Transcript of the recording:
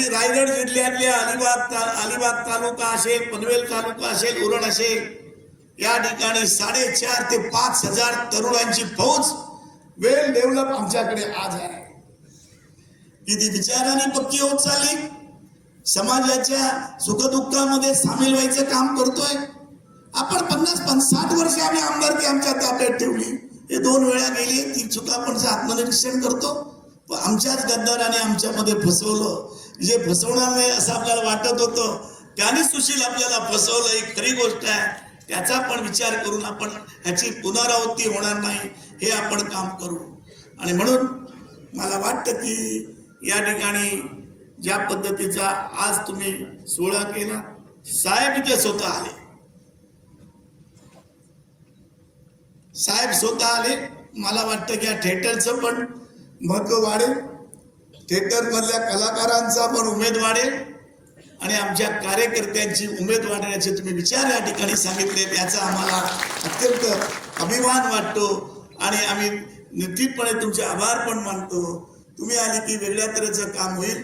रायगड जिल्ह्यातल्या अलिबाग तालुका असेल, पनवेल तालुका असेल, उरण असेल, या ठिकाणी 4.5 ते 5 हजार तरुणांची फौज वेल डेव्हलप आमच्याकडे आज आहे. किती विचाराने पक्की होत चालली, समाजाच्या सुखदुःखामध्ये सामील व्हायचं काम करतोय आपण. 50-60 वर्ष आम्ही आमदारकी आमच्या ताब्यात ठेवली, हे 2 वेळा गेली. ती चुका आपण आत्मनिरीक्षण करतो. पण आमच्याच गद्दाराने आमच्यामध्ये फसवलं. जे फसवणार नाही असं आपल्याला वाटत होतं, त्याने सुशील आपल्याला फसवलं, ही खरी गोष्ट आहे. त्याचा पण विचार करून आपण ह्याची पुनरावृत्ती होणार नाही हे आपण काम करू. आणि म्हणून मला वाटतं की या ठिकाणी ज्या पद्धतीचा आज तुम्ही सोहळा केला, साहेब इथे स्वतः आले, साहेब स्वतः आले. मला वाटतं की या थिएटरचं पण महत्व वाढेल, थिएटर मधल्या कलाकारांचा पण उमेद वाढेल आणि आमच्या कार्यकर्त्यांची उमेद वाढण्याचे तुम्ही विचार या ठिकाणी सांगितले. याचा आम्हाला अत्यंत अभिमान वाटतो आणि आम्ही निश्चितपणे तुमचे आभार पण मानतो. तुम्ही आले की वेगळ्या तऱ्हेचं काम होईल.